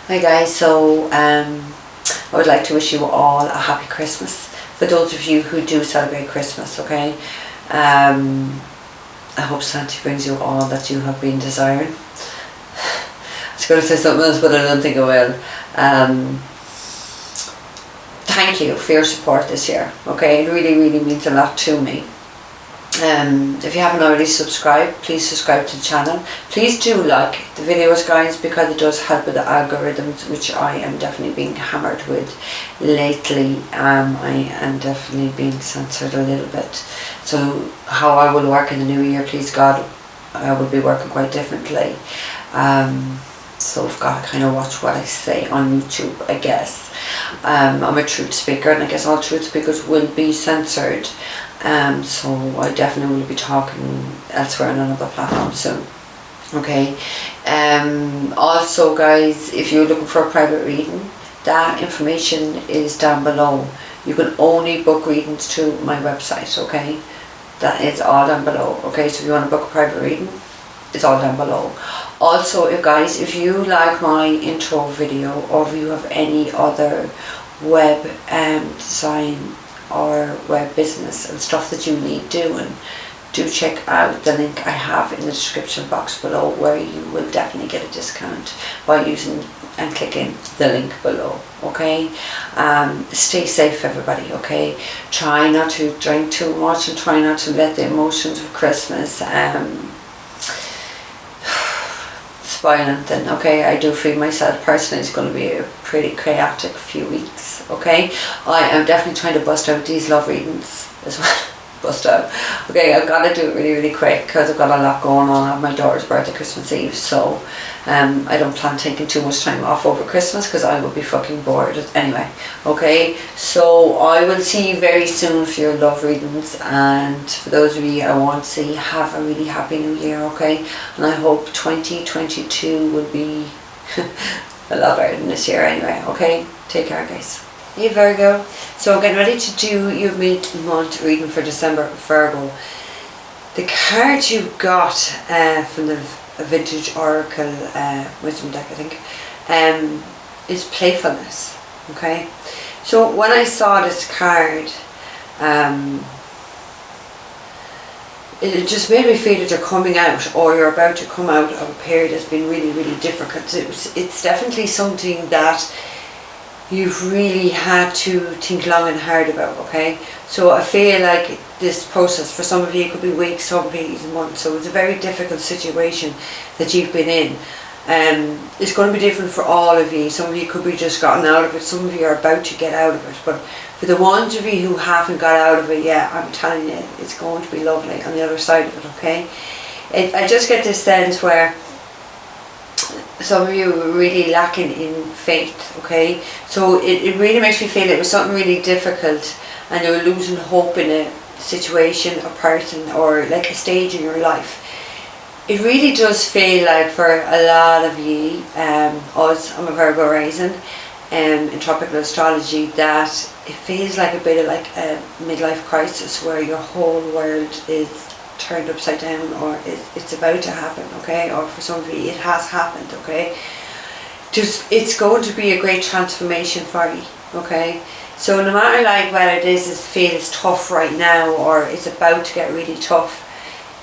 Hi guys, so I would like to wish you all a happy Christmas. For those of you who do celebrate Christmas, okay? I hope Santa brings you all that you have been desiring. I was going to say something else, but I don't think I will. Thank you for your support this year, okay? It really, really means a lot to me. If you haven't already subscribed, please subscribe to the channel. Please do like the videos, guys, because it does help with the algorithms, which I am definitely being hammered with lately. I am definitely being censored a little bit. So how I will work in the new year, please God, I will be working quite differently. So I've got to kind of watch what I say on YouTube, I guess. I'm a truth speaker, and I guess all truth speakers will be censored. So I definitely will be talking elsewhere on another platform soon. Okay. Also, guys, if you're looking for a private reading, that information is down below. You can only book readings to my website. Okay, that is all down below. Okay, so if you want to book a private reading, it's all down below. Also, if you like my intro video, or if you have any other web design or web business and stuff that you need doing, do check out the link I have in the description box below, where you will definitely get a discount by using and clicking the link below. Okay, stay safe, everybody. Okay, try not to drink too much, and try not to let the emotions of Christmas spoil anything. Okay, I do feel myself personally it's going to be a pretty chaotic few weeks. Okay, I am definitely trying to bust out these love readings as well. Bust out. Okay, I've got to do it really, really quick because I've got a lot going on. I have my daughter's birthday Christmas Eve, so I don't plan taking too much time off over Christmas because I will be fucking bored anyway. Okay, so I will see you very soon for your love readings, and for those of you I want to see, have a really happy new year. Okay, and I hope 2022 will be a lot better than this year anyway. Okay, take care, guys. Hey Virgo, so I'm getting ready to do your mid-month reading for December, Virgo. The card you got from the Vintage Oracle Wisdom deck, I think, is playfulness. Okay, so when I saw this card, it just made me feel that you're coming out, or you're about to come out of a period that's been really, really difficult. It's definitely something that you've really had to think long and hard about. Okay, so I feel like this process for some of you, it could be weeks, some of you months, so it's a very difficult situation that you've been in. It's going to be different for all of you. Some of you could be just gotten out of it, some of you are about to get out of it, but for the ones of you who haven't got out of it yet, I'm telling you, it's going to be lovely on the other side of it. Okay, I just get this sense where some of you were really lacking in faith. Okay, so it really makes me feel it was something really difficult and you were losing hope in a situation, a person, or like a stage in your life. It really does feel like for a lot of you, us, I'm a Virgo rising, in tropical astrology, that it feels like a bit of like a midlife crisis where your whole world is turned upside down, or it's about to happen. Okay, or for some of you it has happened. Okay, it's going to be a great transformation for you. Okay, so no matter like whether this feels tough right now or it's about to get really tough,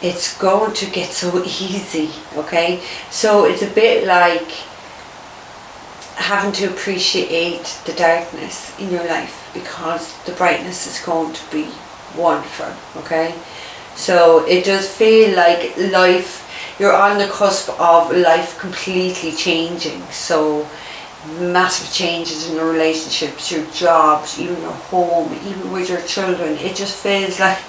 it's going to get so easy. Okay, so it's a bit like having to appreciate the darkness in your life, because the brightness is going to be wonderful. Okay, so it does feel like life, you're on the cusp of life completely changing. So massive changes in your relationships, your jobs, even your home, even with your children. It just feels like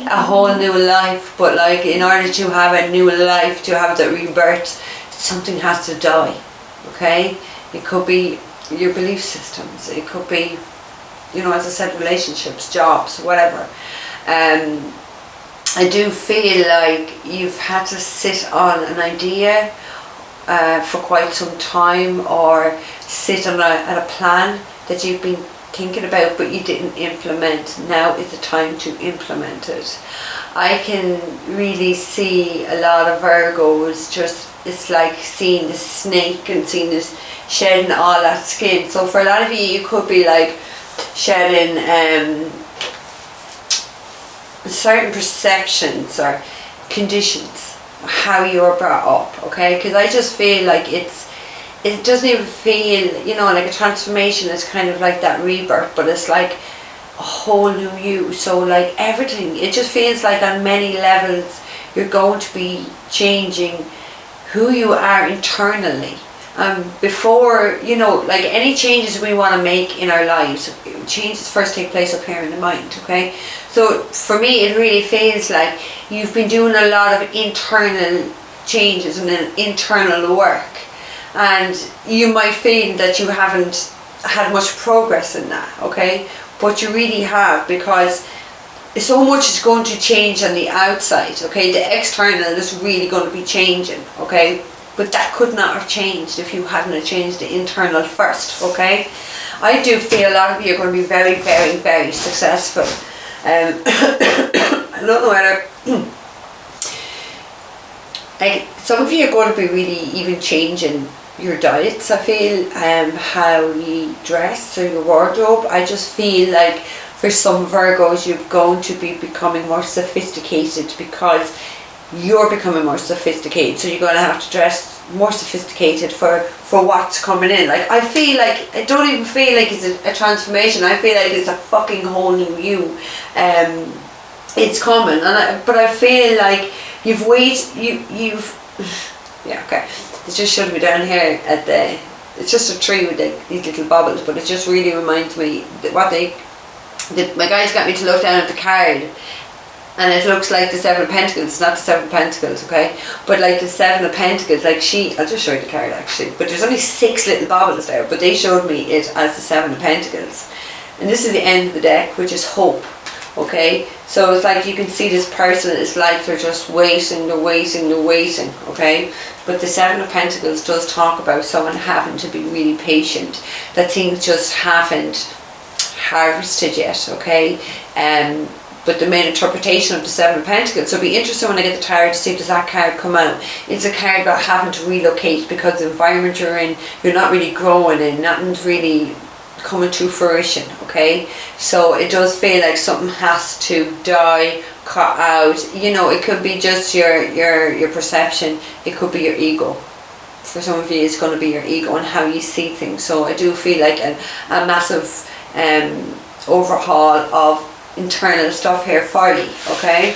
a whole new life. But like, in order to have a new life, to have that rebirth, something has to die. Okay, it could be your belief systems, it could be, you know, as I said, relationships, jobs, whatever. I do feel like you've had to sit on an idea for quite some time, or sit on a plan that you've been thinking about but you didn't implement. Now is the time to implement it. I can really see a lot of Virgos just it's like seeing the snake and seeing this shedding all that skin. So for a lot of you, you could be like shedding certain perceptions or conditions, how you were brought up, okay? Because I just feel like it doesn't even feel, you know, like a transformation. It's kind of like that rebirth, but it's like a whole new you. So like everything, it just feels like on many levels you're going to be changing who you are internally. Before, you know, like any changes we want to make in our lives, changes first take place up here in the mind, okay? So for me, it really feels like you've been doing a lot of internal changes and internal work, and you might feel that you haven't had much progress in that, okay? But you really have, because so much is going to change on the outside, okay? The external is really going to be changing, okay? But that could not have changed if you hadn't changed the internal first, okay? I do feel a lot of you are going to be very, very, very successful. I don't know whether... like, some of you are going to be really even changing your diets, I feel, how you dress or your wardrobe. I just feel like for some Virgos, you're going to be becoming more sophisticated, because you're becoming more sophisticated, so you're going to have to dress more sophisticated for what's coming in. Like, I feel like, I don't even feel like it's a transformation. I feel like it's a fucking whole new you. It's coming, but I feel like you've yeah, okay, it just showed me down here at the, it's just a tree with these little bubbles, but it just really reminds me that my guys got me to look down at the card, and it looks like the Seven of Pentacles. It's not the Seven of Pentacles, okay? But like the Seven of Pentacles, like I'll just show you the card actually, but there's only 6 little bubbles there, but they showed me it as the Seven of Pentacles. And this is the end of the deck, which is hope, okay? So it's like you can see this person, it's like they're just waiting, they're waiting, they're waiting, okay? But the Seven of Pentacles does talk about someone having to be really patient, that things just haven't harvested yet, okay? But the main interpretation of the Seven of Pentacles, so it'll be interesting when I get the tarot to see does that card come out. It's a card about having to relocate because the environment you're in, you're not really growing in, nothing's really coming to fruition, okay? So it does feel like something has to die, cut out. You know, it could be just your perception, it could be your ego. For some of you, it's going to be your ego and how you see things. So I do feel like a massive overhaul of internal stuff here for you, okay?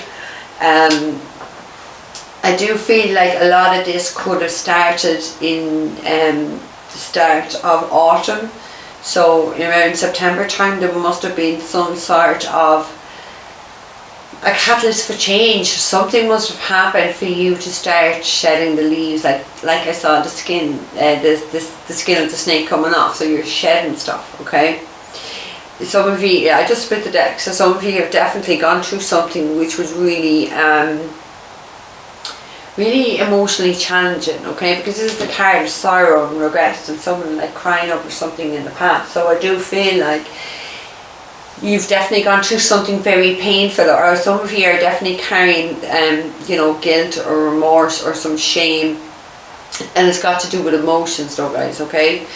I do feel like a lot of this could have started in the start of autumn. So around September time, there must have been some sort of a catalyst for change. Something must have happened for you to start shedding the leaves, like I saw the skin, the skin of the snake coming off. So you're shedding stuff, okay? Some of you, I just split the deck, so some of you have definitely gone through something which was really really emotionally challenging, okay? Because this is the card of sorrow and regret and someone like crying over something in the past. So I do feel like you've definitely gone through something very painful, or some of you are definitely carrying you know, guilt or remorse or some shame, and it's got to do with emotions though, guys, okay?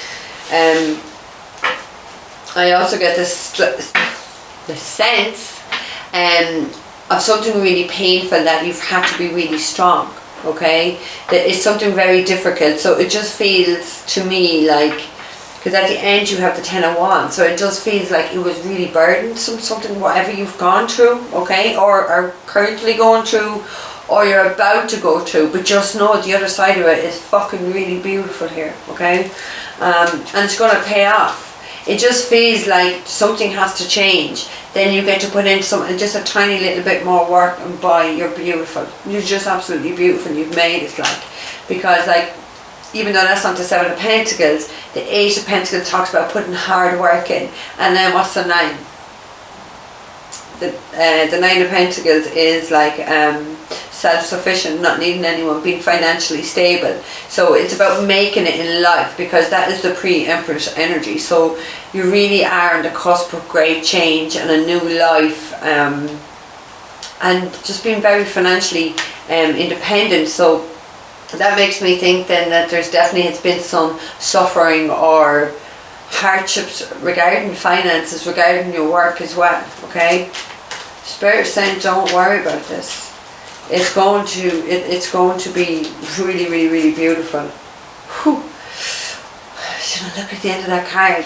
I also get the sense of something really painful, that you've had to be really strong, okay? That it's something very difficult. So it just feels to me like, because at the end you have the Ten of Wands, so it just feels like it was really burdensome, something, whatever you've gone through, okay? Or are currently going through, or you're about to go through, but just know the other side of it is fucking really beautiful here, okay? And it's going to pay off. It just feels like something has to change. Then you get to put in just a tiny little bit more work, and boy, you're beautiful. You're just absolutely beautiful. You've made it, like, because like, even though that's not the Seven of Pentacles, the Eight of Pentacles talks about putting hard work in. And then what's the Nine? The Nine of Pentacles is like self-sufficient, not needing anyone, being financially stable. So it's about making it in life, because that is the pre-Empress energy. So you really are on the cusp of great change and a new life, and just being very financially independent. So that makes me think then that there's definitely has been some suffering or hardships regarding finances, regarding your work as well, okay? Spirit is saying don't worry about this. It's going to be really, really, really beautiful. Whew. Should I look at the end of that card?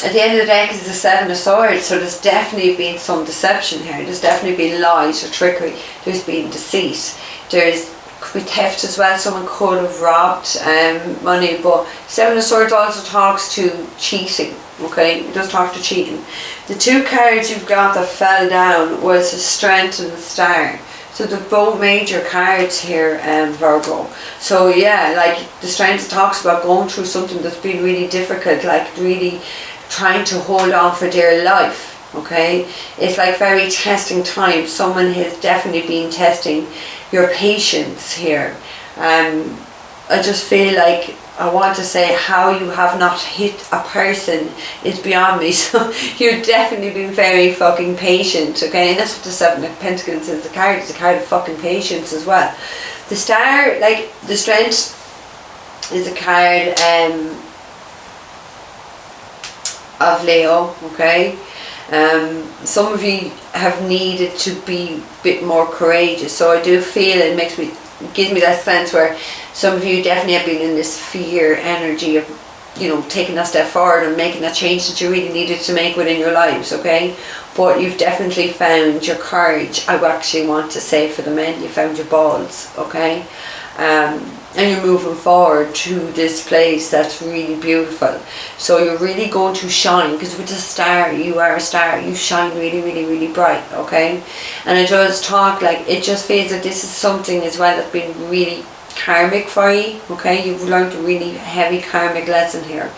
At the end of the deck is the Seven of Swords, so there's definitely been some deception here. There's definitely been lies or trickery. There's been deceit. Could be theft as well. Someone could have robbed money, but Seven of Swords also talks to cheating, okay? It does talk to cheating. The two cards you've got that fell down was the Strength and the Star. So they're both major cards here, Virgo. So yeah, like the Strength talks about going through something that's been really difficult, like really trying to hold on for dear life, okay? It's like very testing time. Someone has definitely been testing your patience here. I just feel like I want to say how you have not hit a person is beyond me. So you've definitely been very fucking patient, okay? And that's what the Seven of Pentacles is. The card is a card of fucking patience as well. The Star, like the Strength, is a card of Leo, okay? Some of you have needed to be a bit more courageous. So I do feel it gives me that sense where some of you definitely have been in this fear energy of, you know, taking that step forward and making that change that you really needed to make within your lives, okay? But you've definitely found your courage. I actually want to say for the men, you found your balls, okay? And you're moving forward to this place that's really beautiful. So you're really going to shine, because with the Star, you are a star. You shine really, really, really bright, okay? And it does talk like, it just feels that this is something as well that's been really karmic for you, okay? You've learned a really heavy karmic lesson here.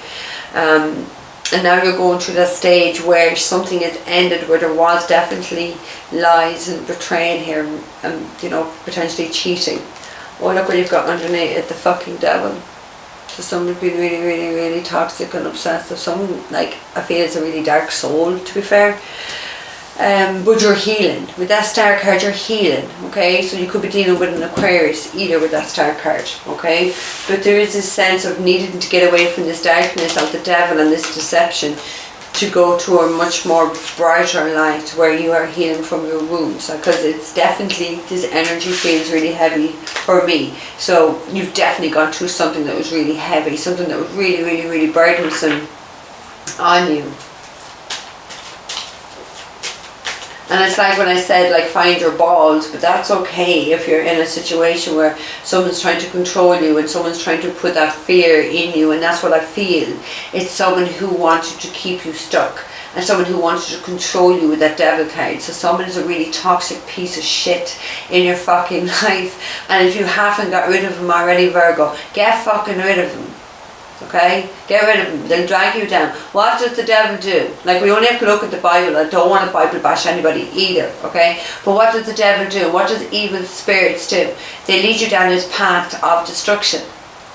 And now you're going through that stage where something has ended, where there was definitely lies and betrayal here, and you know, potentially cheating. Oh, look what you've got underneath it, the fucking devil. So someone's been really, really, really toxic and obsessive. Someone, like, I feel it's a really dark soul, to be fair. But you're healing. With that Star card, you're healing, okay? So you could be dealing with an Aquarius either with that Star card, okay? But there is this sense of needing to get away from this darkness of the devil and this deception to go to a much more brighter light where you are healing from your wounds, because it's definitely, this energy feels really heavy for me. So you've definitely gone through something that was really heavy, something that was really, really, really burdensome on you. And it's like when I said, like, find your balls, but that's okay if you're in a situation where someone's trying to control you and someone's trying to put that fear in you, and that's what I feel. It's someone who wanted to keep you stuck, and someone who wanted to control you with that devil card. So someone is a really toxic piece of shit in your fucking life, and if you haven't got rid of them already, Virgo, get fucking rid of them. Okay, get rid of them. They'll drag you down. What does the devil do? Like, we only have to look at the Bible. I don't want to Bible bash anybody either, okay? But what does the devil do? What does evil spirits do? They lead you down this path of destruction,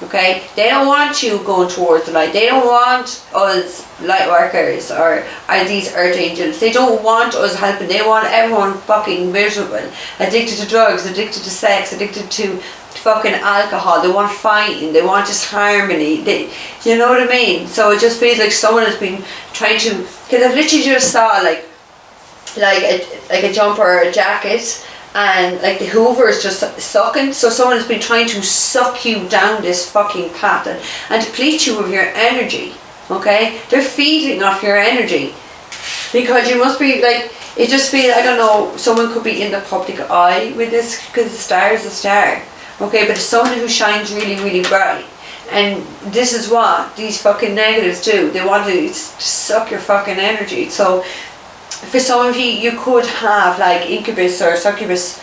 okay? They don't want you going towards the light. They don't want us light workers or these earth angels. They don't want us helping. They want everyone fucking miserable, addicted to drugs, addicted to sex, addicted to fucking alcohol. They want fighting, they want disharmony, you know what I mean? So it just feels like someone has been trying to, because I've literally just saw like a jumper or a jacket, and like the Hoover is just sucking. So someone has been trying to suck you down this fucking path and deplete you of your energy, okay? They're feeding off your energy, because you must be like, it just feels, I don't know, someone could be in the public eye with this, because the Star is a star. Okay, but it's someone who shines really, really bright. And this is what these fucking negatives do. They want to suck your fucking energy. So for some of you, you could have like incubus or succubus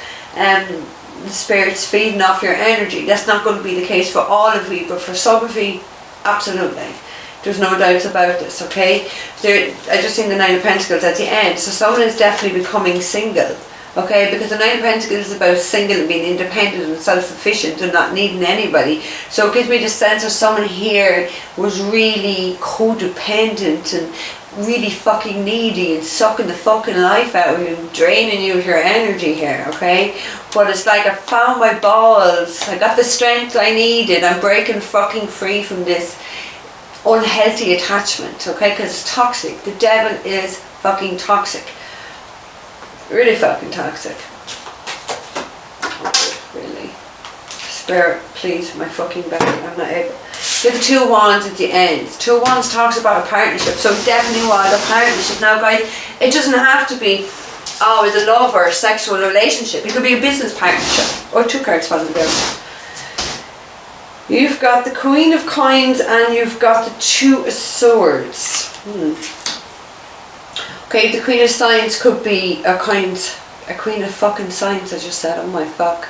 spirits feeding off your energy. That's not going to be the case for all of you, but for some of you, absolutely. There's no doubts about this, okay? I just seen the Nine of Pentacles at the end. So someone is definitely becoming single. Okay, because the Nine of Pentacles is about single and being independent and self-sufficient and not needing anybody. So it gives me the sense of someone here was really codependent and really fucking needy and sucking the fucking life out of you and draining you of your energy here, okay? But it's like I found my balls, I got the strength I needed, I'm breaking fucking free from this unhealthy attachment, okay? Because it's toxic. The devil is fucking toxic. Really fucking toxic. Really. Spirit, please, my fucking back. I'm not able. Get the Two of Wands at the end. Two of Wands talks about a partnership, so it definitely was a partnership. Now, guys, it doesn't have to be always a love or a sexual relationship. It could be a business partnership. Or 2 cards falling down. You've got the Queen of Coins and you've got the Two of Swords. Okay, the Queen of Science could be a Queen of fucking Science, I just said, oh my fuck.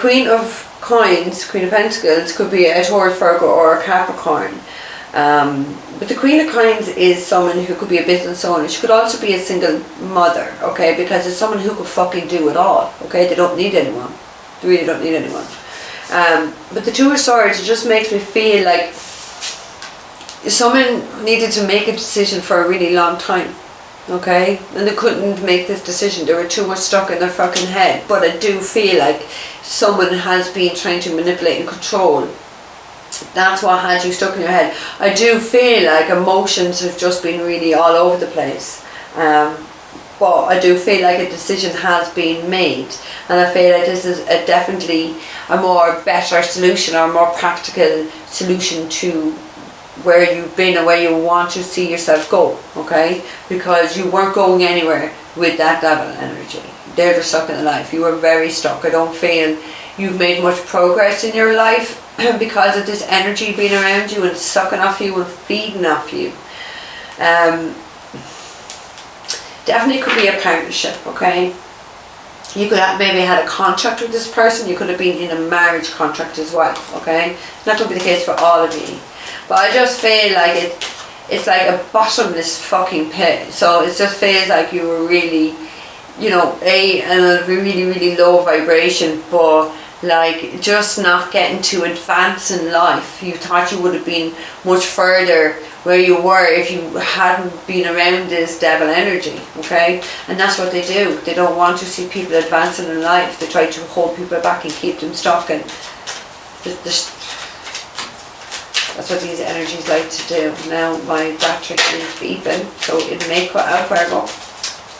Queen of Coins, Queen of Pentacles, could be a Taurus, Virgo or a Capricorn. But the Queen of Coins is someone who could be a business owner. She could also be a single mother, okay, because it's someone who could fucking do it all, okay? They don't need anyone. They really don't need anyone. But the Two of Swords, it just makes me feel like someone needed to make a decision for a really long time. Okay, and they couldn't make this decision. They were too much stuck in their fucking head. But I do feel like someone has been trying to manipulate and control. That's what had you stuck in your head. I do feel like emotions have just been really all over the place. But I do feel like a decision has been made, and I feel like this is definitely a more better solution or a more practical solution to where you've been and where you want to see yourself go, okay? Because you weren't going anywhere with that devil energy. They're just stuck in the life. You were very stuck. I don't feel you've made much progress in your life because of this energy being around you and sucking off you and feeding off you. Definitely could be a partnership, okay? You could have maybe had a contract with this person. You could have been in a marriage contract as well, okay? That could be the case for all of you. But I just feel like it's like a bottomless fucking pit. So it just feels like you were really, you know, in a really, really low vibration, but like just not getting to advance in life. You thought you would have been much further where you were if you hadn't been around this devil energy, okay? And that's what they do. They don't want to see people advancing in life. They try to hold people back and keep them stuck, and that's what these energies like to do. Now my battery is beeping, so it may cut out Virgo.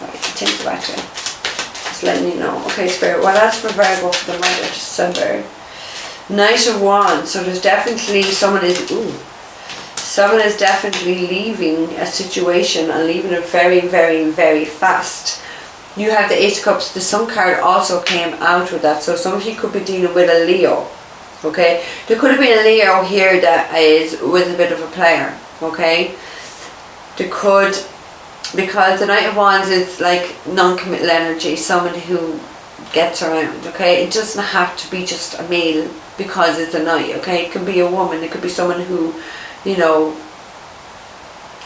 Right, change the battery. Just letting you know. Okay, Spirit, well that's for Virgo for the month of December. Knight of Wands, so there's definitely someone is definitely leaving a situation and leaving it very, very, very fast. You have the Ace of Cups. The Sun card also came out with that, so some of you could be dealing with a Leo. Okay, there could have been a Leo here that was a bit of a player, okay? There could, because the Knight of Wands is like non-committal energy, someone who gets around, okay? It doesn't have to be just a male because it's a knight, okay? It could be a woman, it could be someone who, you know,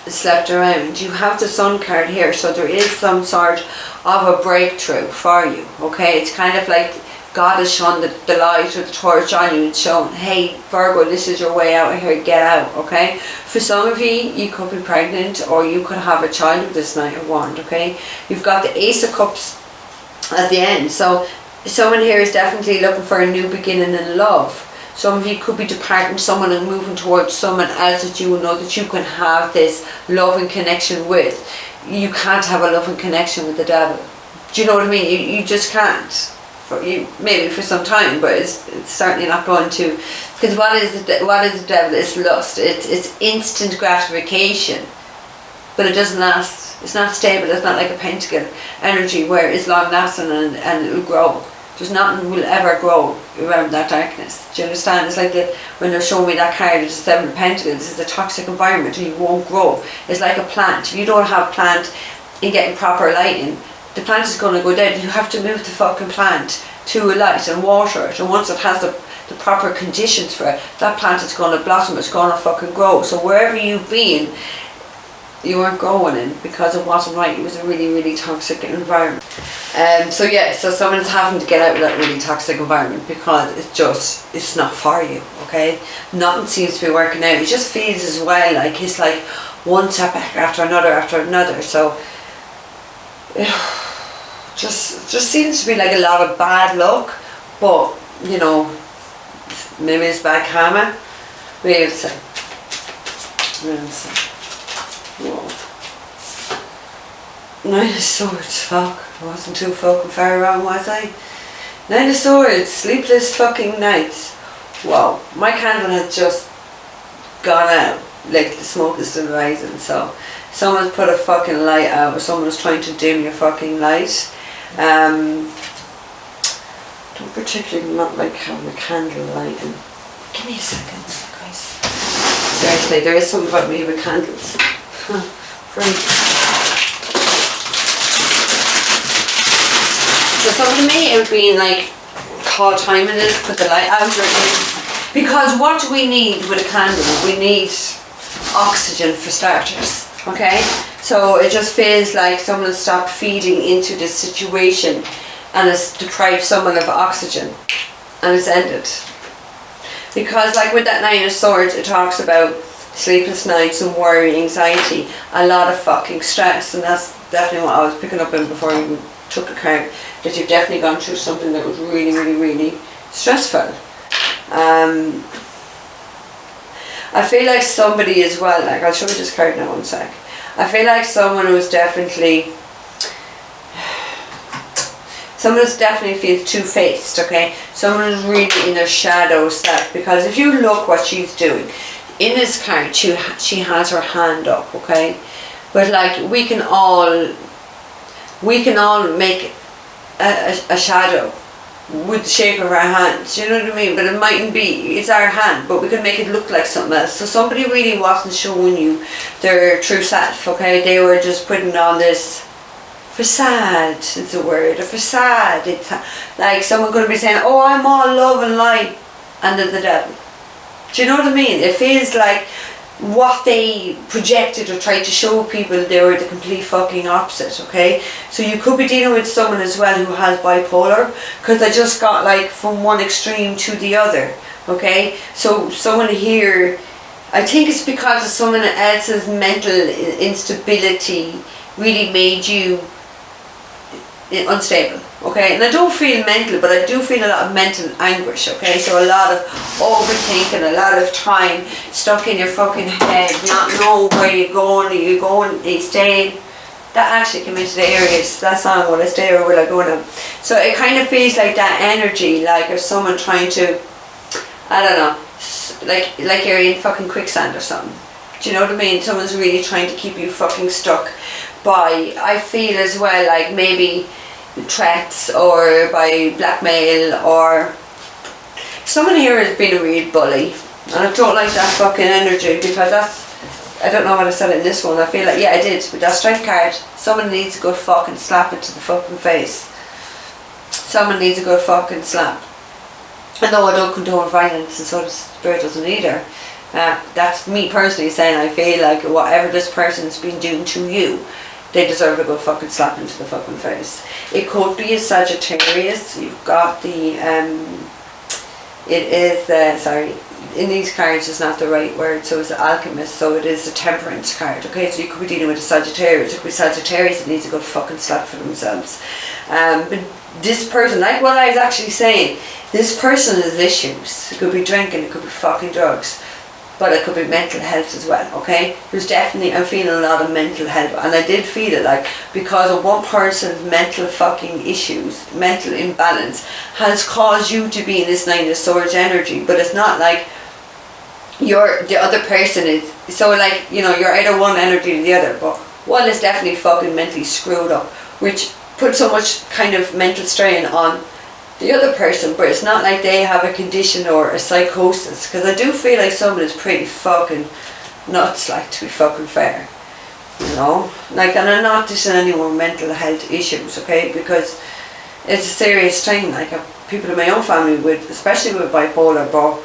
slept around. You have the Sun card here, so there is some sort of a breakthrough for you, okay? It's kind of like God has shown the light or the torch on you and shown, hey Virgo, this is your way out of here, get out, okay? For some of you could be pregnant or you could have a child with this Knight of Wands, okay? You've got the Ace of Cups at the end, so someone here is definitely looking for a new beginning in love. Some of you could be departing someone and moving towards someone else that you will know that you can have this loving connection with. You can't have a loving connection with the devil. Do you know what I mean? You just can't. Maybe for some time, but it's certainly not going to, because what is the devil? It's lust. It's instant gratification, but it doesn't last. It's not stable. It's not like a pentacle energy where it's long lasting and it will grow. There's nothing will ever grow around that darkness. Do you understand? It's like when they're showing me that card, it's the Seven of Pentacles. It's a toxic environment and you won't grow. It's like a plant. If you don't have a plant in getting proper lighting, the plant is going to go dead. You have to move the fucking plant to a light and water it, and once it has the proper conditions for it, that plant is going to blossom, it's going to fucking grow. So wherever you've been, you weren't going in because it wasn't right. It was a really, really toxic environment. So yeah, so someone's having to get out of that really toxic environment because it's not for you, okay? Nothing seems to be working out. It just feels as well like it's like one setback after another. So just seems to be like a lot of bad luck, but you know, maybe it's bad karma. We'll see. Whoa. Nine of Swords, fuck. I wasn't too fucking far wrong, was I? Nine of Swords, sleepless fucking nights. Wow, my candle had just gone out. Like the smoke is still rising, so someone's put a fucking light out, or someone's trying to dim your fucking light. Don't particularly not like having a candle lighting. Give me a second, guys. Seriously, there is something about me with candles. So something to me, it would be like, call time in this, put the light out, because what do we need with a candle? We need oxygen for starters, okay? So it just feels like someone stopped feeding into this situation and has deprived someone of oxygen, and it's ended. Because like with that Nine of Swords, it talks about sleepless nights and worry, anxiety, a lot of fucking stress, and that's definitely what I was picking up in before I even took a card, that you've definitely gone through something that was really, really, really stressful. I feel like somebody as well, like I'll show you this card now, one sec. I feel like someone who's definitely feels two-faced, okay? Someone who's really in their shadow self, because if you look what she's doing, in this card she has her hand up, okay? But like we can all make a shadow with the shape of our hands, you know what I mean? But it mightn't be, it's our hand, but we can make it look like something else. So somebody really wasn't showing you their true self, okay? They were just putting on this facade, is the word, a facade. It's like someone could be saying, oh, I'm all love and light, and they're the devil. Do you know what I mean? It feels like what they projected or tried to show people, they were the complete fucking opposite, okay? So you could be dealing with someone as well who has bipolar, because they just got like from one extreme to the other, okay? So someone here, I think it's because of someone else's mental instability really made you unstable, okay? And I don't feel mental, but I do feel a lot of mental anguish, okay? So a lot of overthinking, a lot of time stuck in your fucking head, not knowing where you're going, are you staying? That actually came into the areas, that song, will I stay or will I go now? So it kind of feels like that energy, like there's someone trying to, I don't know, like you're in fucking quicksand or something. Do you know what I mean? Someone's really trying to keep you fucking stuck by, I feel as well, like maybe threats or by blackmail, or someone here has been a real bully, and I don't like that fucking energy, because that's, I don't know what I said in this one. I feel like, yeah I did, with that strength card, someone needs a good fucking slap into the fucking face. Someone needs a good fucking slap. And though I don't condone violence, and so the spirit doesn't either, that's me personally saying I feel like whatever this person's been doing to you, they deserve a good fucking slap into the fucking face. It could be a Sagittarius. You've got the, it is the, sorry, in these cards it's not the right word, so it's the Alchemist, so it is the Temperance card, okay? So you could be dealing with a Sagittarius. It could be Sagittarius that needs a good fucking slap for themselves. But this person, like what I was actually saying, this person has issues. It could be drinking, it could be fucking drugs, but it could be mental health as well, okay? There's definitely, I'm feeling a lot of mental health, and I did feel it like, because of one person's mental fucking issues, mental imbalance, has caused you to be in this Nine of Swords energy, but it's not like the other person is, so like, you know, you're either one energy or the other, but one is definitely fucking mentally screwed up, which puts so much kind of mental strain on the other person, but it's not like they have a condition or a psychosis, because I do feel like someone is pretty fucking nuts, like, to be fucking fair, you know, like, and I'm not dissing anyone with mental health issues, okay, because it's a serious thing. Like, people in my own family with, especially with bipolar, but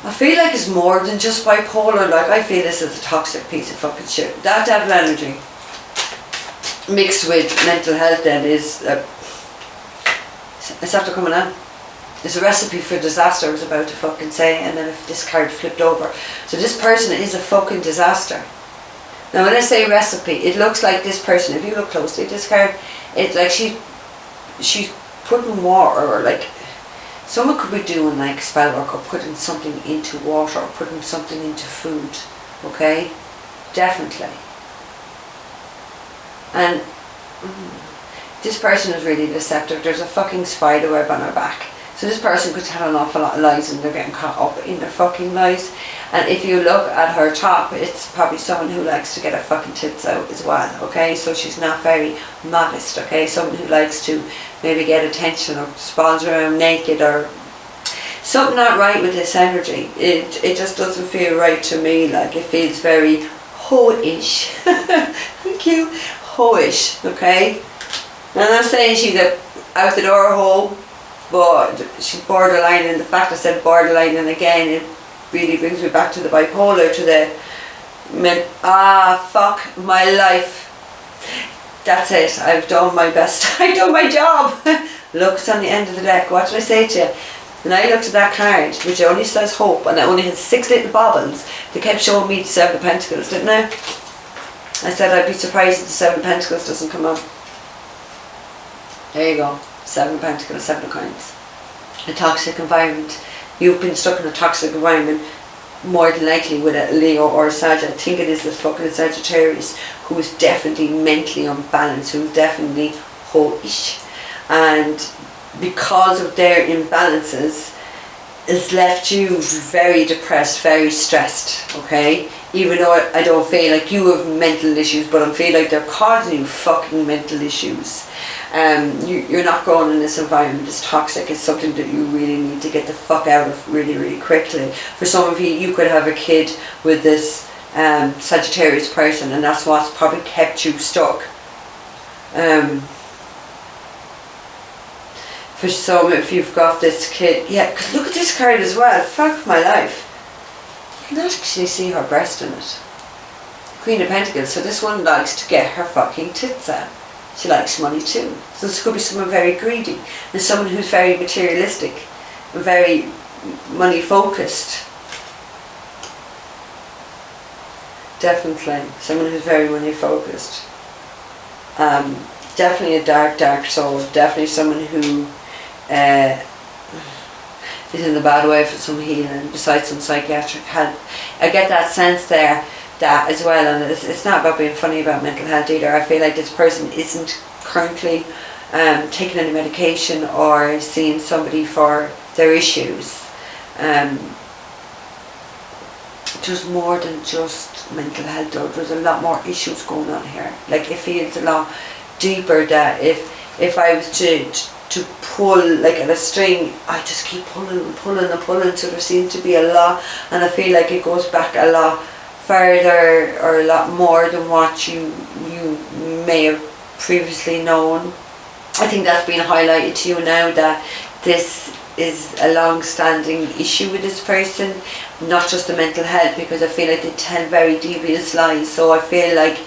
I feel like it's more than just bipolar. Like, I feel this is a toxic piece of fucking shit. That type of energy mixed with mental health then is it's after coming on. It's a recipe for disaster, I was about to fucking say, and then if this card flipped over. So this person is a fucking disaster. Now when I say recipe, it looks like this person, if you look closely at this card, it's like she's putting water, or like someone could be doing like spell work, or putting something into water, or putting something into food. Okay? Definitely. And this person is really deceptive. There's a fucking spider web on her back. So this person could tell an awful lot of lies, and they're getting caught up in their fucking lies. And if you look at her top, it's probably someone who likes to get her fucking tits out as well, okay? So she's not very modest, okay? Someone who likes to maybe get attention, or spawns around naked, or something not right with this energy. It just doesn't feel right to me. Like, it feels very ho-ish. Thank you. Ho-ish, okay? And I'm not saying she's a out the door hoe, but she's borderline, and the fact I said borderline, and again it really brings me back to the bipolar, to the fuck my life. That's it, I've done my best. I've done my job. Look, it's on the end of the deck. What did I say to you? And I looked at that card, which only says hope, and it only had 6 little bobbles. They kept showing me the 7 of Pentacles, didn't they? I said I'd be surprised if the 7 of Pentacles doesn't come up. There you go. 7 of Pentacles, 7 of Coins. A toxic environment. You've been stuck in a toxic environment, more than likely with a Leo or a Sag. I think it is the fucking Sagittarius, who is definitely mentally unbalanced, who is definitely ho-ish. And because of their imbalances, it's left you very depressed, very stressed, okay? Even though I don't feel like you have mental issues, but I feel like they're causing you fucking mental issues. You're not growing in this environment. It's toxic. It's something that you really need to get the fuck out of really, really quickly. For some of you, you could have a kid with this Sagittarius person, and that's what's probably kept you stuck. For some, if you've got this kid, yeah, because look at this card as well. Fuck my life. You can actually see her breast in it. Queen of Pentacles. So this one likes to get her fucking tits out. She likes money too. So this could be someone very greedy. And someone who's very materialistic. And very money focused. Definitely. Someone who's very money focused. Definitely a dark, dark soul. Definitely someone who is in the bad way for some healing, besides some psychiatric help. I get that sense there, that as well, and it's not about being funny about mental health either. I feel like this person isn't currently taking any medication or seeing somebody for their issues. There's more than just mental health though. There's a lot more issues going on here. Like, it feels a lot deeper, that if I was to pull like at a string, I just keep pulling and pulling and pulling, so there seems to be a lot, and I feel like it goes back a lot further, or a lot more than what you may have previously known. I think that's been highlighted to you now, that this is a long-standing issue with this person, not just the mental health, because I feel like they tell very devious lies. So I feel like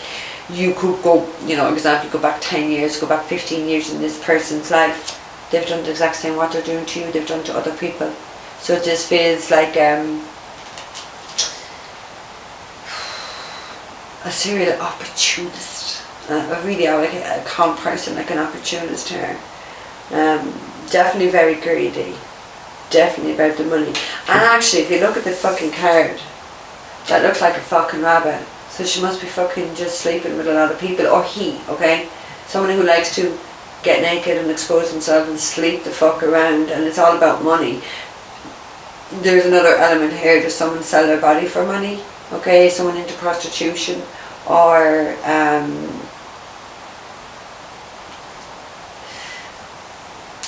you could go, you know, example, go back 10 years, go back 15 years in this person's life. They've done the exact same what they're doing to you, they've done to other people. So it just feels like a serial opportunist. I really am like a calm person, like an opportunist here. Definitely very greedy. Definitely about the money. And actually, if you look at the fucking card, that looks like a fucking rabbit. So she must be fucking just sleeping with a lot of people, or he, okay? Someone who likes to get naked and expose himself and sleep the fuck around, and it's all about money. There's another element here, does someone sell their body for money? Okay, someone into prostitution, or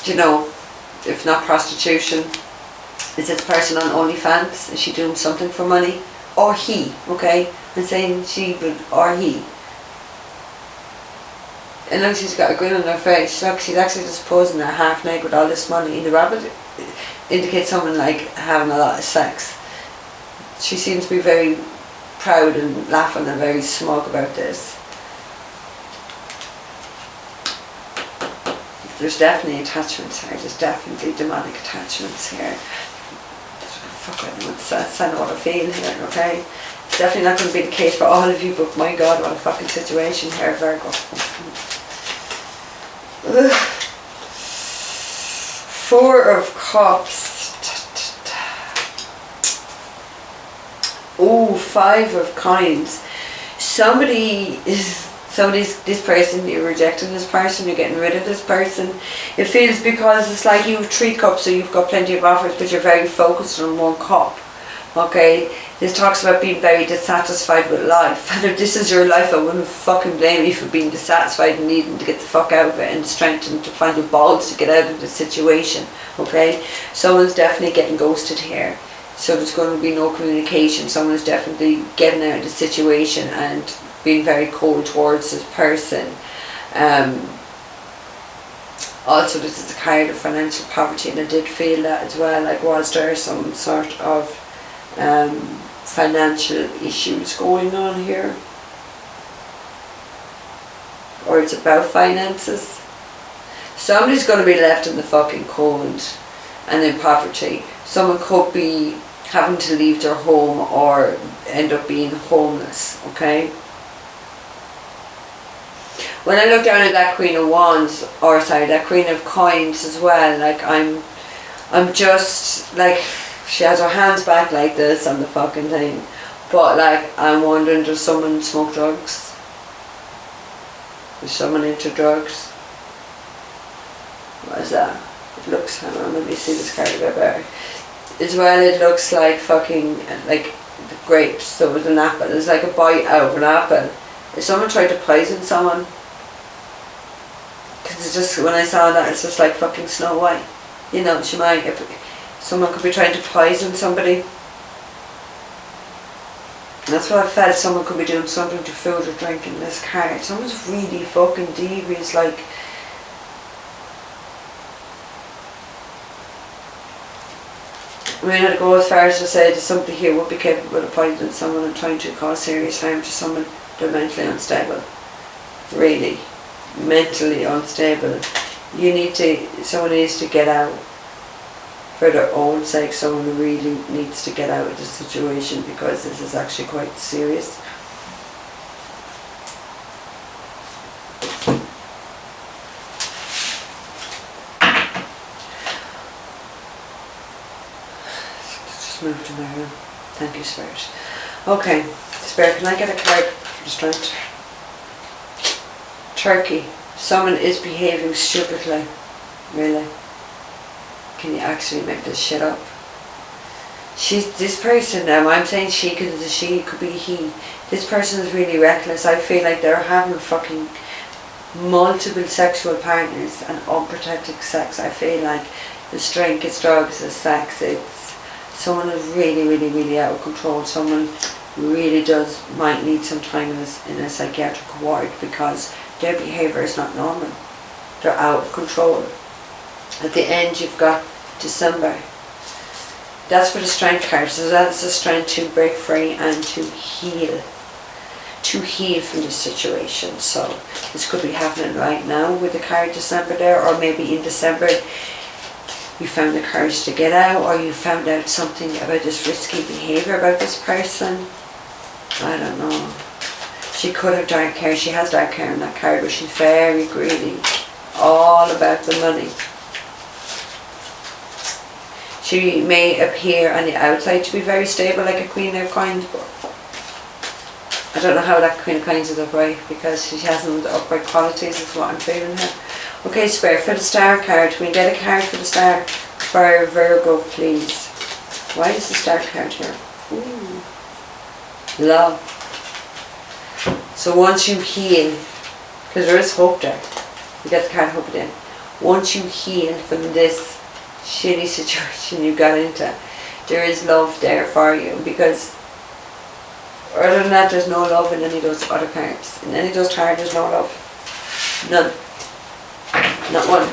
you know, if not prostitution, is this person on OnlyFans? Is she doing something for money? Or he, okay? I'm saying she would, or he. And look, she's got a grin on her face. Look, she's actually just posing there half naked with all this money. The rabbit indicates someone like having a lot of sex. She seems to be very proud and laughing and very smug about this. There's definitely attachments here. There's definitely demonic attachments here. Fuck, I know what I feel here, okay? It's definitely not going to be the case for all of you, but my God, what a fucking situation here, Virgo. Ugh. 4 of Cups. Oh, 5 of Coins. This person, you're rejecting this person, you're getting rid of this person. It feels because it's like you have 3 cups, so you've got plenty of offers, but you're very focused on 1 cup. Okay, this talks about being very dissatisfied with life. And if this is your life, I wouldn't fucking blame you for being dissatisfied and needing to get the fuck out of it and strength and to find the balls to get out of the situation. Okay, someone's definitely getting ghosted here. So there's going to be no communication. Someone's definitely getting out of the situation and being very cold towards this person. Also, this is a card of financial poverty, and I did feel that as well. Like, was there some sort of financial issues going on here? Or it's about finances. Somebody's going to be left in the fucking cold and in poverty. Someone could be having to leave their home or end up being homeless, okay? When I look down at that Queen of Wands, or sorry, that Queen of Coins as well, like I'm just like, she has her hands back like this on the fucking thing, but like I'm wondering, does someone smoke drugs? Is someone into drugs? What is that? It looks, hang on, let me see this card a bit better. As well, it looks like fucking, like grapes, so it's an apple, it's like a bite out of an apple. Is someone trying to poison someone? Because it's just, when I saw that, it's just like fucking Snow White. You know, she might, someone could be trying to poison somebody. And that's what I felt, someone could be doing something to food or drink in this card. Someone's really fucking devious, like, I mean, I'd go as far as to say that somebody here would be capable of poisoning someone and trying to cause serious harm to someone. They're mentally unstable. Really. Mentally unstable. Someone needs to get out. For their own sake, someone really needs to get out of the situation, because this is actually quite serious. Move to my room. Thank you, Spirit. Okay, Spirit, can I get a card for the strength? Turkey. Someone is behaving stupidly. Really? Can you actually make this shit up? This person now, I'm saying she could be he. This person is really reckless. I feel like they're having fucking multiple sexual partners and unprotected sex. I feel like it's drink, it's drugs, it's sex, someone is really, really, really out of control. Someone really might need some time in a psychiatric ward, because their behaviour is not normal. They're out of control. At the end, you've got December. That's for the strength card. So that's the strength to break free and to heal. To heal from this situation. So this could be happening right now with the card December there, or maybe in December you found the courage to get out, or you found out something about this risky behaviour about this person. I don't know. She could have dark hair. She has dark hair in that card, but she's very greedy. All about the money. She may appear on the outside to be very stable, like a Queen of Coins, but I don't know how that Queen of Coins is upright, because she hasn't the upright qualities, is what I'm feeling here. Okay, Spirit, for the Star card, can we get a card for the Star for Virgo, please? Why is the Star card here? Ooh. Love. So once you heal, because there is hope there, you get the card hope again. Once you heal from this shitty situation you got into, there is love there for you, because other than that, there's no love in any of those other cards. In any of those cards, there's no love. None. Not one.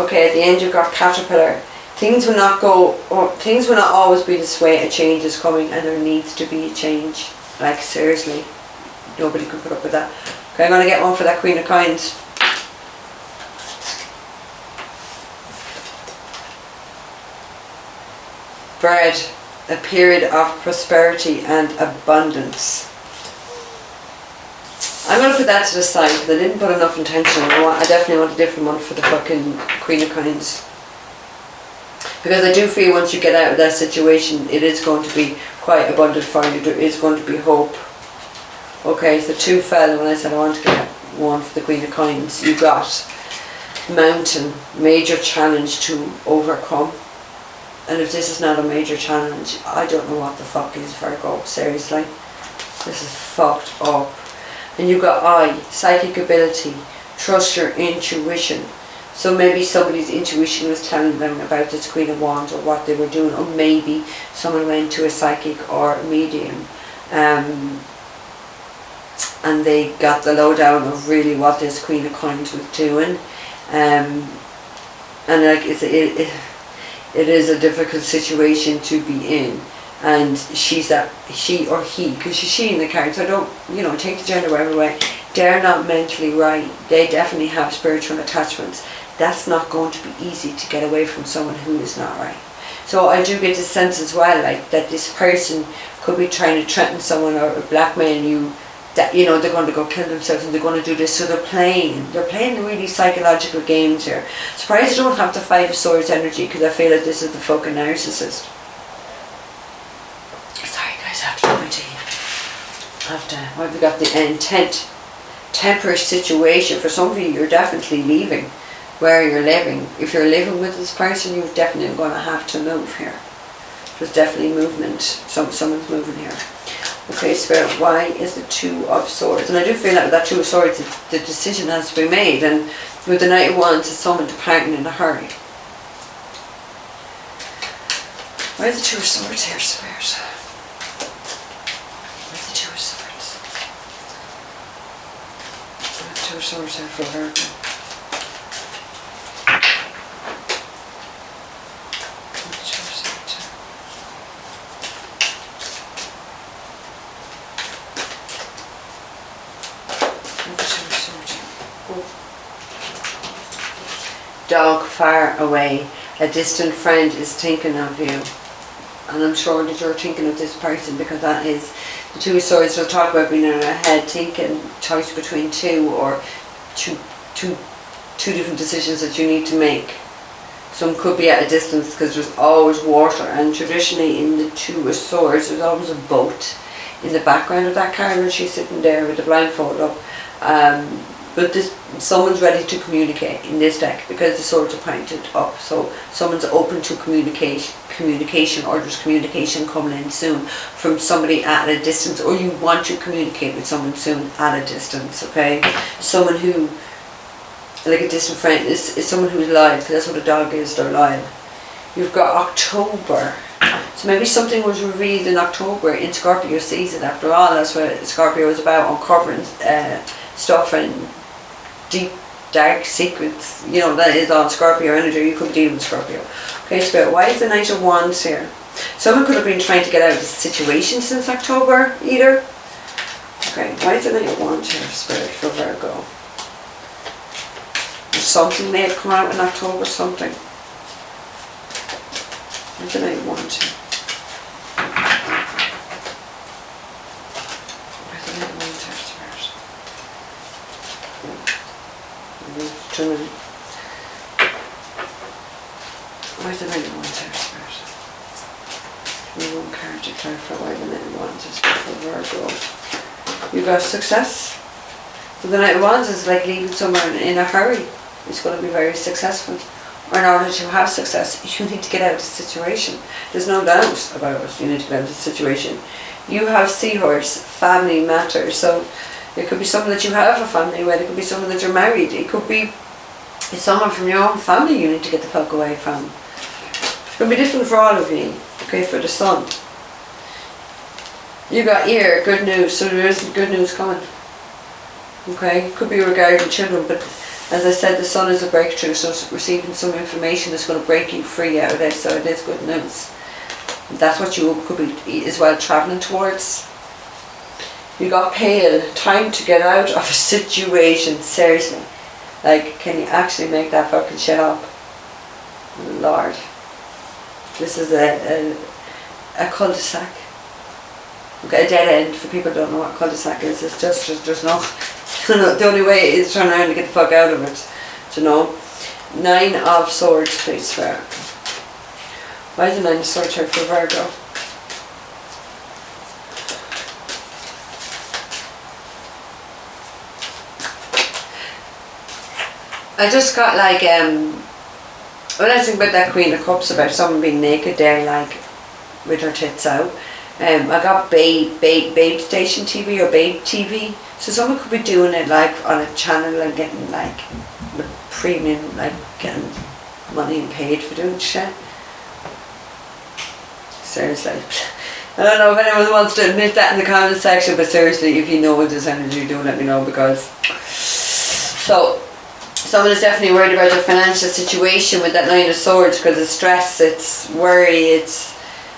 Okay, at the end you've got Caterpillar. Things will not go, or things will not always be this way. A change is coming, and there needs to be a change. Like, seriously, nobody can put up with that. Okay, I'm going to get one for that Queen of Coins. Bread, a period of prosperity and abundance. I'm going to put that to the side because I didn't put enough intention. I definitely want a different one for the fucking Queen of Coins. Because I do feel once you get out of that situation, it is going to be quite abundant for you. There is going to be hope. Okay, so 2 fell when I said I want to get one for the Queen of Coins. You got mountain, major challenge to overcome. And if this is not a major challenge, I don't know what the fuck is, Virgo. Seriously. This is fucked up. And you got eye, psychic ability, trust your intuition. So maybe somebody's intuition was telling them about this Queen of Wands or what they were doing, or maybe someone went to a psychic or a medium and they got the lowdown of really what this Queen of Coins was doing. And like it is a difficult situation to be in. And she or he, because she's she in the card, so don't, take the gender whatever way, they're not mentally right. They definitely have spiritual attachments. That's not going to be easy to get away from someone who is not right. So I do get the sense as well, like, that this person could be trying to threaten someone or blackmail you, that, they're going to go kill themselves and they're going to do this. So they're playing really psychological games here. Surprised I don't have the 5 of Swords energy, because I feel like this is the fucking narcissist. Sorry guys, I have to do my tea. Well, we got the intent. Temporary situation. For some of you, you're definitely leaving where you're living. If you're living with this person, you're definitely going to have to move here. There's definitely movement. Someone's moving here. Okay, Spirit, why is the 2 of Swords? And I do feel like with that 2 of Swords, the decision has to be made. And with the Knight of Wands, it's someone departing in a hurry. Why is the 2 of Swords here, Spirit? Where's the 2 of Swords? The 2 of Swords here for Virgo. Dog far away. A distant friend is thinking of you. And I'm sure that you're thinking of this person, because that is the 2 of Swords. We'll talk about being in our head, thinking choice between 2 or two different decisions that you need to make. Some could be at a distance because there's always water, and traditionally in the 2 of Swords there's always a boat in the background of that card when she's sitting there with the blindfold up. But someone's ready to communicate in this deck because the swords are pointed up. So someone's open to communication, or there's communication coming in soon from somebody at a distance, or you want to communicate with someone soon at a distance, okay? Someone who, like a distant friend, is someone who's loyal, because that's what a dog is, they're loyal. You've got October. So maybe something was revealed in October in Scorpio season. After all, that's what Scorpio is about, uncovering stuff and deep, dark secrets. That is all Scorpio energy. You could be dealing with Scorpio. Okay, Spirit, why is the Knight of Wands here? Someone could have been trying to get out of this situation since October, either. Okay, why is the Knight of Wands here, Spirit, for Virgo? Something may have come out in October, something. Where's the Knight of Wands here? Where's the Knight of Wands here, Spirit? Where's the Knight of Wands here, Spirit? Give me one card to clarify why the Knight of Wands is for Virgo. You got success. So the Knight of Wands is like leaving somewhere in a hurry. It's going to be very successful. Or in order to have success, you need to get out of the situation. There's no doubt about it. You need to get out of the situation. You have Seahorse, family matters. So it could be someone that you have a family with. It could be someone that you're married. It could be someone from your own family you need to get the fuck away from. It's going to be different for all of you. Okay, for the Sun. You got ear, good news. So there is good news coming. Okay, could be regarding children, but As I said, the sun is a breakthrough, so receiving some information that's going to break you free out of it, so it is good news. That's what you could be as well travelling towards. You got pale, time to get out of a situation, seriously. Like, can you actually make that fucking shit up? Lord. This is a cul-de-sac. Okay, a dead end, for people who don't know what a cul-de-sac is. It's just, there's no, the only way is turn around and get the fuck out of it. You know? 9 of Swords, please, for. Why is the 9 of Swords here for Virgo? I just got like, when I think about that Queen of Cups, about someone being naked there, like, with her tits out. I got Babe Station TV or Babe TV. So someone could be doing it like on a channel and getting like the premium, like getting money and paid for doing shit. Seriously. I don't know if anyone wants to admit that in the comment section, but seriously, if you know what this energy, do let me know, because so someone is definitely worried about their financial situation with that 9 of Swords, because it's stress, it's worry, it's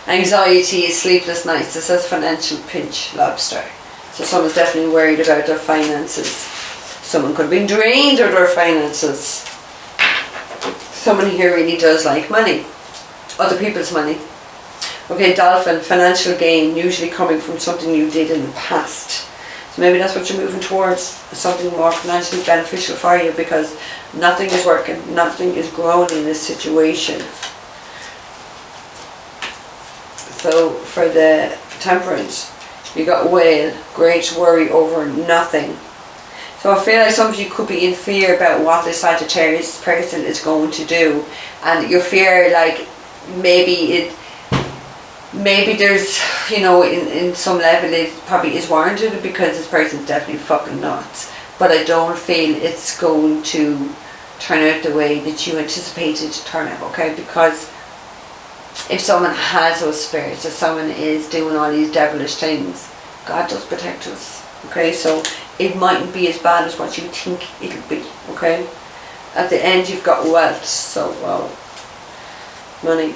anxiety, it's sleepless nights. It says financial pinch, lobster. So someone's definitely worried about their finances. Someone could have been drained of their finances. Someone here really does like money. Other people's money. Okay, Dolphin, financial gain, usually coming from something you did in the past. So maybe that's what you're moving towards, something more financially beneficial for you, because nothing is working, nothing is growing in this situation. So for the Temperance, you got Whale, great worry over nothing. So I feel like some of you could be in fear about what this Sagittarius person is going to do, and your fear, like, maybe there's, you know, in some level it probably is warranted, because this person's definitely fucking nuts. But I don't feel it's going to turn out the way that you anticipated to turn out, okay? Because if someone has those spirits, if someone is doing all these devilish things, God does protect us, okay? So it mightn't be as bad as what you think it'll be, okay? At the end you've got wealth, so wow, money,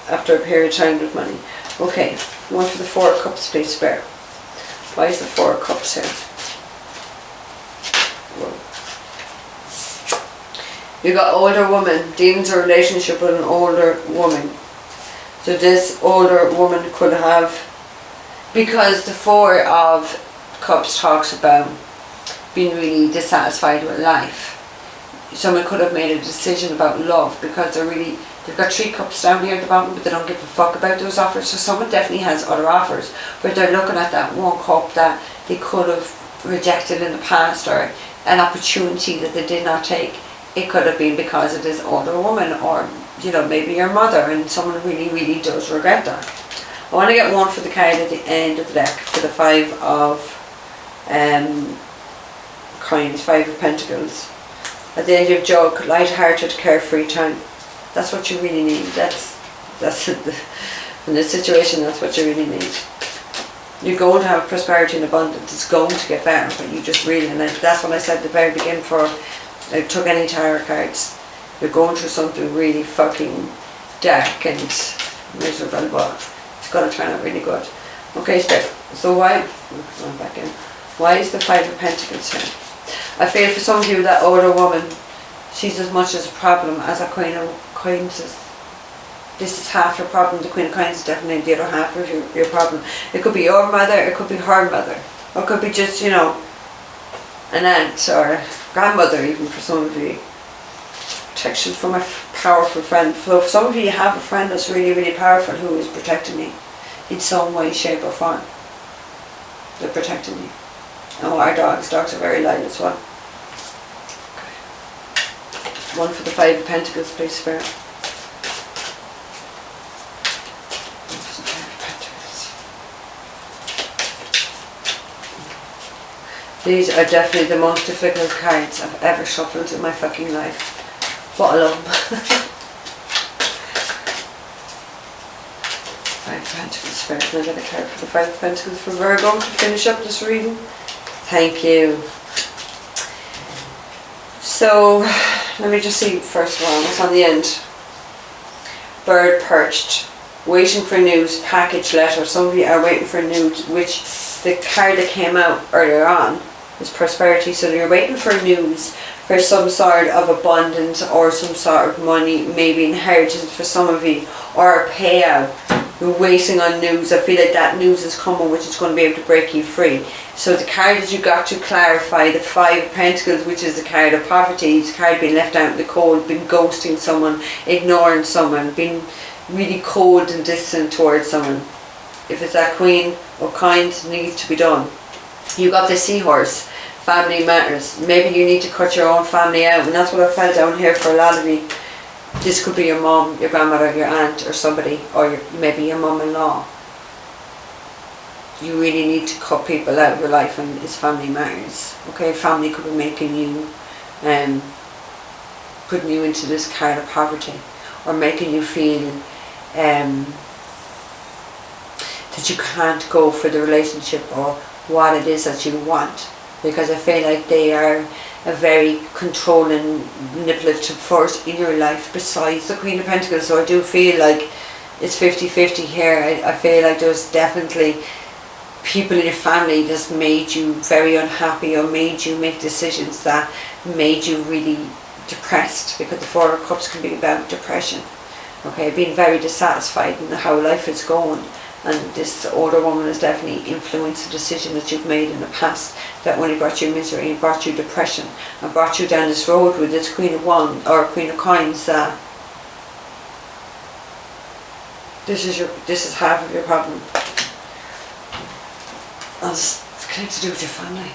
after a period of time with money. Okay, one for the 4 of Cups, please, Spare. Why is the 4 of Cups here? Whoa. You got older woman, dealings a relationship with an older woman. So this older woman could have, because the 4 of Cups talks about being really dissatisfied with life. Someone could have made a decision about love, because they've got 3 cups down here at the bottom, but they don't give a fuck about those offers. So someone definitely has other offers, but they're looking at that 1 cup that they could have rejected in the past, or an opportunity that they did not take. It could have been because of this older woman, or, you know, maybe your mother, and someone really, really does regret that. I want to get one for the card at the end of the deck, for the 5 of coins, 5 of Pentacles. At the end of Jug, light-hearted, carefree time. That's what you really need. That's in this situation, that's what you really need. You're going to have prosperity and abundance. It's going to get better, but you just really, and that's what I said at the very beginning, for I took any tarot cards. You're going through something really fucking dark and miserable, but it's going to turn out really good. Okay, so why is the 5 of Pentacles here? I feel for some of you, that older woman, she's as much as a problem as a Queen of Coins is. This is half your problem. The Queen of Coins is definitely the other half of your problem. It could be your mother, it could be her mother, or it could be just, you know, an aunt or a grandmother, even for some of you. Protection from a powerful friend. So for some of you, you have a friend that's really, really powerful who is protecting you in some way, shape or form. They're protecting you. Oh, our dogs are very light as well. Okay. One for the 5 of Pentacles, please, Spirit. These are definitely the most difficult cards I've ever shuffled in my fucking life. What a love. 5 of Pentacles, Spirit. Can I get a card for the 5 of Pentacles for Virgo to finish up this reading? Thank you. So let me just see first of all what's on the end. Bird perched, waiting for news, package letter. Some of you are waiting for news, which the card that came out earlier on is prosperity. So you're waiting for news, for some sort of abundance or some sort of money, maybe inheritance for some of you, or a payout. You're waiting on news. I feel like that news is coming, which is going to be able to break you free. So the card that you got to clarify, the Five of Pentacles, which is the card of poverty, it's the card being left out in the cold, been ghosting someone, ignoring someone, being really cold and distant towards someone. If it's that Queen of Kinds, needs to be done. You got the Seahorse. Family matters. Maybe you need to cut your own family out, and that's what I felt down here for a lot of you. This could be your mom, your grandmother, your aunt, or somebody, or maybe your mum-in-law. You really need to cut people out of your life, and it's family matters. Okay, family could be making you, putting you into this kind of poverty, or making you feel that you can't go for the relationship or what it is that you want. Because I feel like they are a very controlling, manipulative force in your life besides the Queen of Pentacles. So I do feel like it's 50-50 here. I feel like there's definitely people in your family that's made you very unhappy, or made you make decisions that made you really depressed, because the Four of Cups can be about depression. Okay, being very dissatisfied in how life is going. And this older woman has definitely influenced the decision that you've made in the past that only brought you misery and brought you depression and brought you down this road with this Queen of Wands or Queen of Coins. This is half of your problem. And it's connected to do with your family.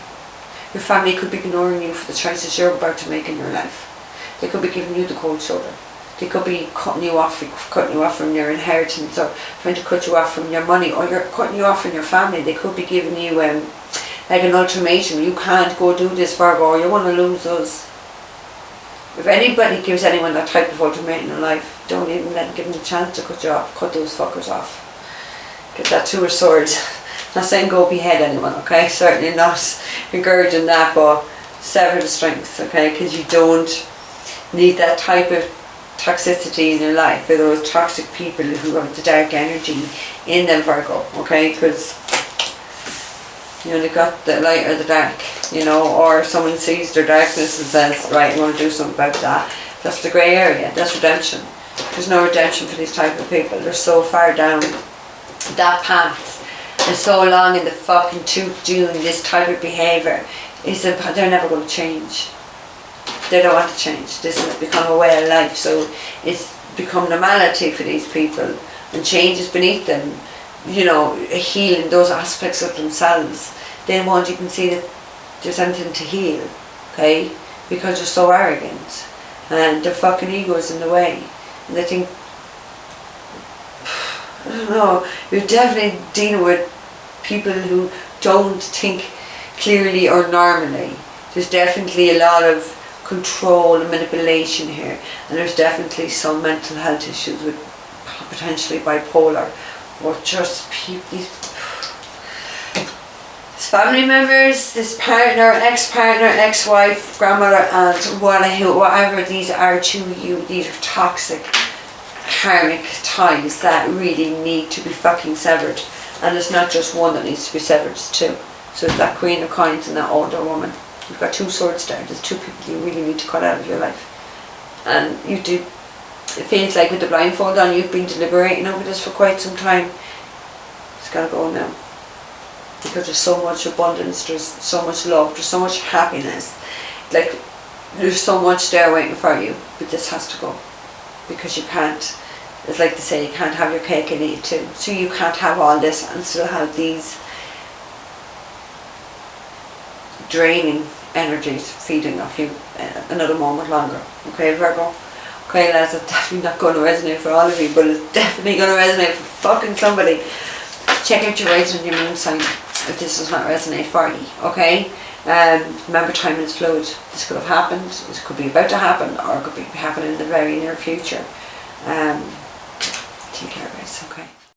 Your family could be ignoring you for the choices you're about to make in your life. They could be giving you the cold shoulder. They could be cutting you off from your inheritance, or trying to cut you off from your money, or you're cutting you off from your family. They could be giving you like an ultimatum. You can't go do this, Virgo, or you're going to lose us. If anybody gives anyone that type of ultimatum in life, don't even give them the chance to cut you off. Cut those fuckers off. Get that Two of Swords. Not saying go behead anyone, okay? Certainly not encouraging that, but sever the strength, okay? Because you don't need that type of toxicity in your life, for those toxic people who have the dark energy in them, Virgo, okay? Because you know, they've got the light or the dark, you know, or someone sees their darkness and says, right, I want to do something about that. That's the grey area. That's redemption. There's no redemption for these type of people. They're so far down that path and so long in the fucking tooth doing this type of behaviour, they're never going to change. They don't want to change. This has become a way of life, so it's become normality for these people, and change is beneath them. You know, healing those aspects of themselves. They won't even see that there's anything to heal, okay? Because they're so arrogant, and their fucking ego is in the way, and they think, I don't know, you're definitely dealing with people who don't think clearly or normally. There's definitely a lot of control and manipulation here, and there's definitely some mental health issues with potentially bipolar, or just these family members, this partner, ex-partner, ex-wife, grandmother, aunt, whatever these are to you. These are toxic karmic ties that really need to be fucking severed, and it's not just one that needs to be severed, it's two. So it's that Queen of Coins and that older woman. You've got two swords there. There's two people you really need to cut out of your life. And you do, it feels like with the blindfold on, you've been deliberating over this for quite some time. It's got to go now. Because there's so much abundance, there's so much love, there's so much happiness. Like, there's so much there waiting for you. But this has to go. Because you can't, it's like they say, you can't have your cake and eat it too. So you can't have all this and still have these draining energies feeding off you another moment longer. Okay, Virgo? Okay, lads, it's definitely not going to resonate for all of you, but it's definitely going to resonate for fucking somebody. Check out your rising and your moon sign if this does not resonate for you, okay? Remember, time is fluid. This could have happened, this could be about to happen, or it could be happening in the very near future. Take care, guys, okay?